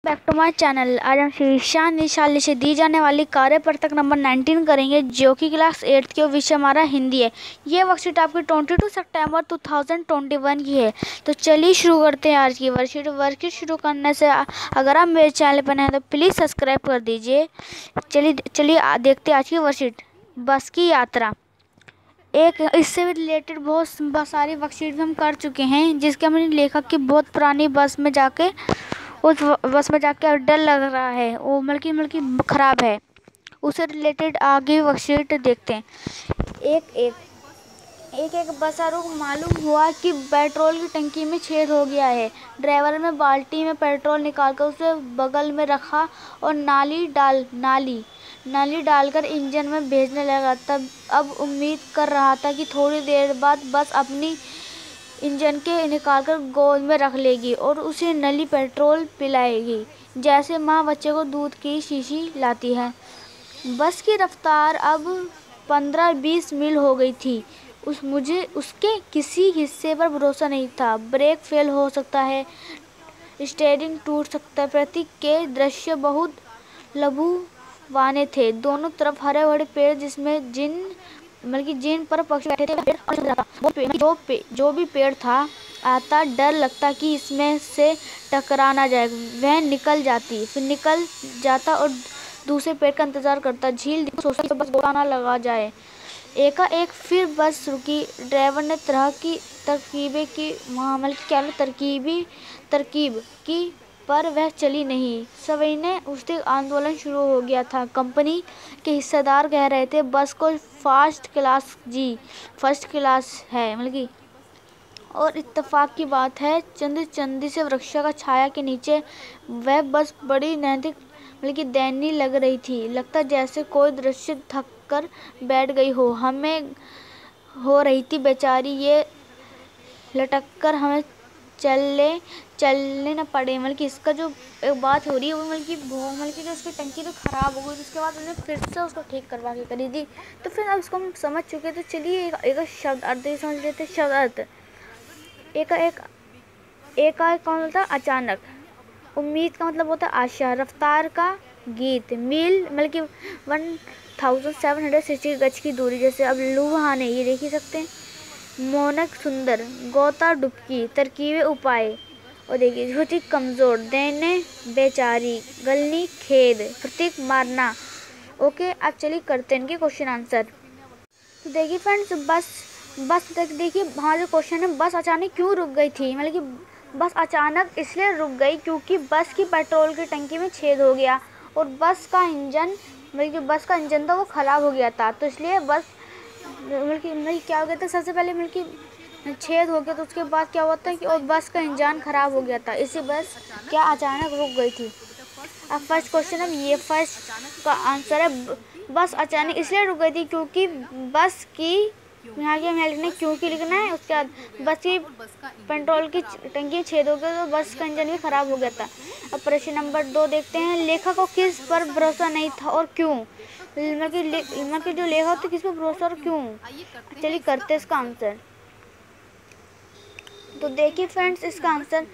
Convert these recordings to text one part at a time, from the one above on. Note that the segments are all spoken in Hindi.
Back to my channel. आज हम शीर्षा निशाली से दी जाने वाली कार्य पत्रक नंबर 19 करेंगे, जो कि क्लास 8 की विषय हमारा हिंदी है। ये वर्कशीट आपकी 22 सितंबर 2021 की है। तो चलिए शुरू करते हैं आज की वर्कशीट शुरू करने से अगर आप मेरे चैनल पर नए हैं तो प्लीज़ सब्सक्राइब कर दीजिए। चलिए देखते हैं आज की वर्कशीट। बस की यात्रा। एक इससे भी रिलेटेड बहुत सारी वर्कशीट हम कर चुके हैं, जिसके हमने लेखक की बहुत पुरानी बस में जाके डर लग रहा है, वो मल्कि ख़राब है, उससे रिलेटेड आगे वर्कशीट देखते हैं। एक बसारू को मालूम हुआ कि पेट्रोल की टंकी में छेद हो गया है। ड्राइवर ने बाल्टी में पेट्रोल निकालकर उसे बगल में रखा और नाली डालकर इंजन में भेजने लगा। तब अब उम्मीद कर रहा था कि थोड़ी देर बाद बस अपनी इंजन के निकालकर गोद में रख लेगी और उसे नली पेट्रोल पिलाएगी, जैसे माँ बच्चे को दूध की शीशी लाती है। बस की रफ्तार अब 15-20 मील हो गई थी। मुझे उसके किसी हिस्से पर भरोसा नहीं था। ब्रेक फेल हो सकता है, स्टीयरिंग टूट सकता है। प्रतीक के दृश्य बहुत लुभावने थे। दोनों तरफ हरे भरे पेड़, जिसमें जिन पर पक्षी बैठे थे, जो भी पेड़ था आता, डर लगता कि इसमें से टकरा ना जाए। वह निकल जाता और दूसरे पेड़ का इंतजार करता। झील सोचता बस गोता ना लगा जाए। एकाएक फिर बस रुकी। ड्राइवर ने तरह की तरकीब की, पर वह चली नहीं। सविनय उससे आंदोलन शुरू हो गया था। कंपनी के हिस्सेदार कह रहे थे बस को फर्स्ट क्लास है और इत्तेफाक की बात है, चंदी से वृक्ष का छाया के नीचे वह बस बड़ी दयनीय लग रही थी। लगता जैसे कोई दृश्य थक कर बैठ गई हो। हमें हो रही थी बेचारी, ये लटक कर हमें चलने न पड़े। इसका जो एक बात हो रही है वो जो उसकी टंकी तो ख़राब हो गई, उसके बाद उन्होंने फिर से उसको ठीक करवा के करी थी। तो फिर अब इसको हम समझ चुके, तो चलिए एक शब्द अर्थ समझ लेते। शब्द अर्थ एक कौन होता है? अचानक। उम्मीद का मतलब होता है आशा। रफ्तार का गीत। मील 1760 गज की दूरी, जैसे अब लुभाने ये देख ही सकते हैं। मोनक सुंदर। गोता डुबकी। तरकीबे उपाय। और देखिए श्रुति कमजोर। देने बेचारी। गलनी खेद। प्रतीक मारना। ओके, अब चलिए करते हैं इनके क्वेश्चन आंसर। तो देखिए फ्रेंड्स, बस देखिए हाँ, जो क्वेश्चन है, बस अचानक क्यों रुक गई थी? बस अचानक इसलिए रुक गई क्योंकि बस की पेट्रोल की टंकी में छेद हो गया और बस का इंजन था वो ख़राब हो गया था। तो इसलिए बस क्या हो गया था, सबसे पहले छेद हो गया, तो उसके बाद क्या हुआ था कि और बस का इंजन ख़राब हो गया था, इसी बस क्या अचानक रुक गई थी। अब फर्स्ट क्वेश्चन है, ये फर्स्ट का आंसर है बस अचानक इसलिए रुक गई थी क्योंकि बस की क्योंकि लिखना है। उसके बाद बस की पेट्रोल की टंकी छेद हो गया तो बस का इंजन भी खराब हो गया था। अब प्रश्न नंबर 2 देखते हैं। लेखक को किस पर भरोसा नहीं था और क्यों? जो लेखक था किस पर भरोसा और क्यों? चलिए करते हैं इसका आंसर। तो देखिए फ्रेंड्स, इसका आंसर,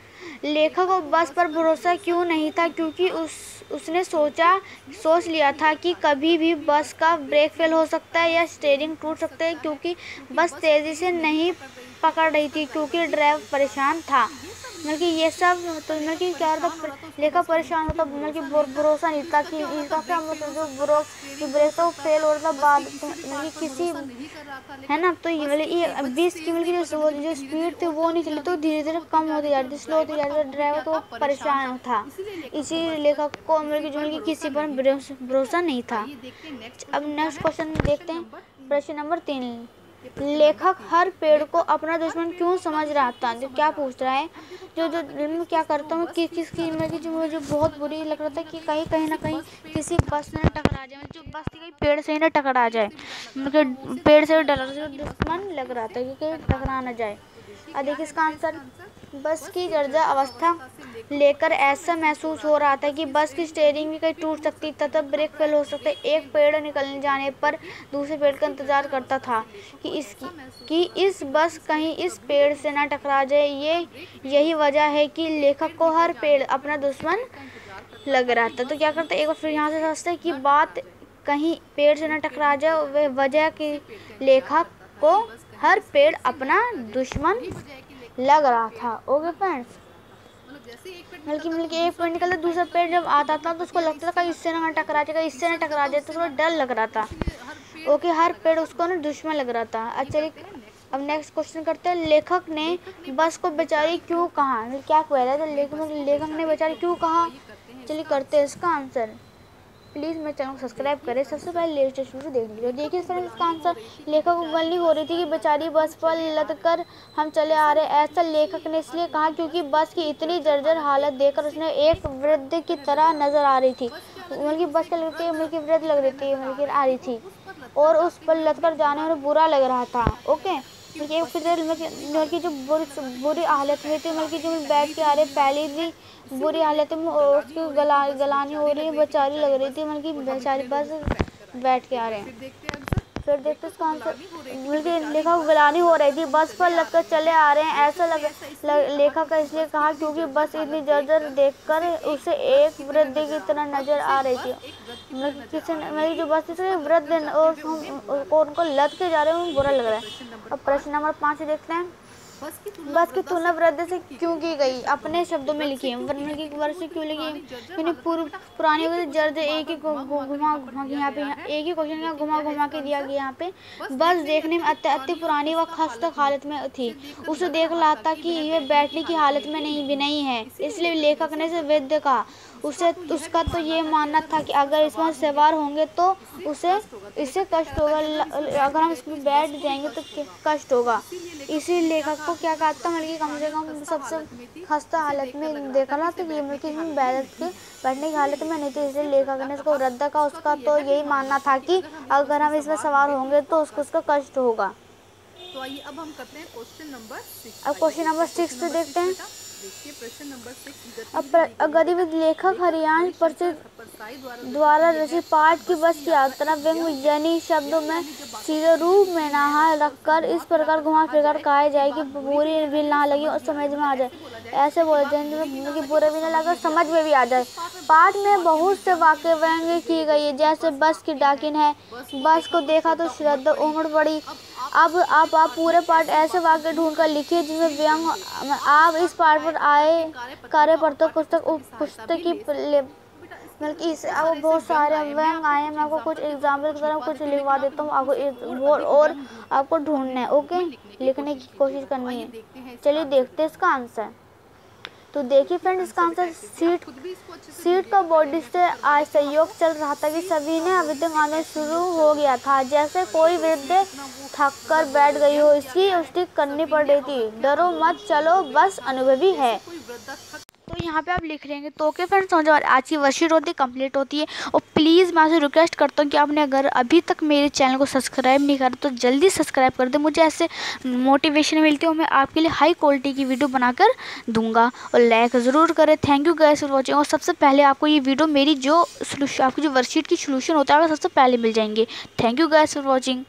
लेखक को बस पर भरोसा क्यों नहीं था? क्योंकि उसने सोच लिया था कि कभी भी बस का ब्रेक फेल हो सकता है या स्टीयरिंग टूट सकता है, क्योंकि बस तेज़ी से नहीं पकड़ रही थी, क्योंकि ड्राइवर परेशान था। ये सब तो क्या होता, लेखक परेशान होता, भरोसा नहीं था कि इसका क्या मतलब जो ब्रेक था वो फेल हो रहा था बाद किसी है ना। तो ये 20 की जो स्पीड थी वो नहीं चली, तो धीरे धीरे कम होती जा रही थी, स्लो होती जा रही थी। ड्राइवर तो परेशान था, इसी लेखक को किसी पर भरोसा नहीं था। अब नेक्स्ट क्वेश्चन देखते हैं। प्रश्न नंबर 3, लेखक हर पेड़ को अपना दुश्मन क्यों समझ रहा था? जो क्या पूछ रहा है, जो क्या करता हूँ कि किसकी जो मुझे बहुत बुरी लग रहा था कि कहीं ना कहीं किसी बस ने टकरा जाए, जो बस थी कहीं पेड़ से ही ना टकरा जाए, पेड़ से डर दुश्मन लग रहा था कि कहीं टकरा ना जाए। अब देखिए इसका आंसर, बस की जर्जर अवस्था लेकर ऐसा महसूस हो रहा था कि बस की स्टीयरिंग भी कहीं टूट सकती तथा ब्रेक फेल हो सकते। एक पेड़ निकलने जाने पर दूसरे पेड़ का इंतजार करता था कि इस बस कहीं इस पेड़ से ना टकरा जाए। यही वजह है कि लेखक को हर पेड़ अपना दुश्मन लग रहा था। तो क्या करते, एक बार फिर यहाँ से समझते कि बात कहीं पेड़ से ना टकरा जाए, वह वजह कि लेखक को हर पेड़ अपना दुश्मन लग रहा था। ओके फ्रेंड्स, एक पेड़ निकलता दूसरा पेड़ जब आता था तो उसको लगता था कहीं इससे ना टकरा जाएगा, इससे ना टकरा जाए, तो थोड़ा डर लग रहा था। ओके, हर पेड़ उसको ना दुश्मन लग रहा था। अच्छा चलिए अब नेक्स्ट क्वेश्चन करते हैं, लेखक ने बस को बेचारी क्यों कहा, क्या कह रहा है, तो लेखक ने बेचारी क्यों कहा। चलिए करते हैं इसका आंसर। प्लीज़ मेरे चैनल को सब्सक्राइब करें, सबसे पहले लेटेस्ट वीडियो देख लीजिए। देखिए फ्रेंड्स इसका आंसर, लेखक को गलती हो रही थी कि बेचारी बस पर लद कर हम चले आ रहे। ऐसा लेखक ने इसलिए कहा क्योंकि बस की इतनी जर्जर हालत देखकर उसने एक वृद्ध की तरह नजर आ रही थी, बल्कि बस के लगती है बल्कि वृद्ध लग रही थी, बल्कि आ रही थी और उस पर लद कर जाने में बुरा लग रहा था। ओके, फिर की जो बुरी हालत में थी, बल्कि जो बैठ के आ रहे पहले भी बुरी हालत में उसकी गलानी हो रही है, बेचारी लग रही थी, बल्कि बेचारी बस बैठ के आ रहे हैं। फिर देखते इसका आंसर, बल्कि लेखक को गलानी हो रही थी, बस पर लगकर चले आ रहे हैं। ऐसा लेखक का इसलिए कहा क्योंकि बस इतनी जर्जर देखकर उसे एक वृद्ध की तरह नजर आ रही थी। मेरी जो बस थी वृद्ध और उनको लद के जा रहे हैं, बुरा लग रहा है। अब प्रश्न नंबर 5 देखते हैं, बस की तुलना वृद्ध से क्यों की गई, अपने शब्दों में लिखिए। वर्ण की वर्ष से क्यों लिखी, पुरानी जर्द एक ही घुमा के यहाँ पे एक ही क्वेश्चन का घुमा के दिया गया। यहाँ पे बस देखने में अति पुरानी व खस्ता हालत में थी, उसे देख रहा था कि यह बैठने की हालत में नहीं है, इसलिए लेखक ने इसे वृद्ध कहा। उसका तो ये मानना था कि अगर इसमें सवार होंगे तो इससे कष्ट होगा, अगर हम इसमें बैठ जाएंगे तो कष्ट होगा। इसी लेखक को क्या कहा था, बल्कि कम से कम सबसे खस्ता हालत में देखा ना, तो ये बल्कि बैठने की हालत में नहीं थी, इसलिए लेखक ने इसको वृद्ध का। उसका तो यही मानना था कि अगर हम इसमें सवार होंगे तो उसका कष्ट होगा। तो आइए अब हम करते हैं क्वेश्चन नंबर 6। अब क्वेश्चन नंबर 6 तो देखते हैं। देखिए प्रश्न नंबर 6, गतिविधि लेखक हरियांश प्रसिद्ध द्वारा रचित पाठ की बस की यात्रा व्यंग यानी शब्दों में सीधे रूप में नहा रखकर इस प्रकार घुमा फिरकर कहा जाए कि बुरी भी ना लगे और समझ में आ जाए। ऐसे बोले जाए कि बुरा भी ना लगे, समझ में भी आ जाए। पाठ में बहुत से वाक्य व्यंग की गई है, जैसे बस की डाकिन है, बस को देखा तो श्रद्धा उमड़ पड़ी। अब आप पूरे पाठ ऐसे वाक्य ढूंढ कर लिखिए जिसमें व्यंग। आप इस पाठ पर आए कार्य पर तो पुस्तक की बल्कि इस अब बहुत सारे व्यंग आए हैं। मैं आपको कुछ एग्जाम्पल की तरह कुछ लिखवा देता हूँ आपको, और आपको ढूंढना है। ओके, लिखने की कोशिश करनी है। चलिए देखते हैं इसका आंसर। तो देखिए फ्रेंड्स इसका आंसर, सीट का बॉडी से आज सहयोग चल रहा था कि सभी ने अविद्यक आंदोलन शुरू हो गया था, जैसे कोई वृद्ध थक कर बैठ गई हो, इसकी उष्टि करनी पड़ रही थी। डरो मत, चलो बस अनुभवी है। तो यहाँ पे आप लिख लेंगे। तो ओके फ्रेंड्स, समझो आज की वर्कशीट होती है कंप्लीट होती है। और प्लीज़ मैं आपसे रिक्वेस्ट करता हूँ कि आपने अगर अभी तक मेरे चैनल को सब्सक्राइब नहीं करा तो जल्दी सब्सक्राइब कर दे। मुझे ऐसे मोटिवेशन मिलती है और मैं आपके लिए हाई क्वालिटी की वीडियो बनाकर दूंगा, और लाइक ज़रूर करें। Thank you guys for watching. और सबसे पहले आपको ये वीडियो मेरी जो आपकी जो वर्कशीट की सोल्यूशन होता है सबसे पहले मिल जाएंगे। Thank you guys for watching.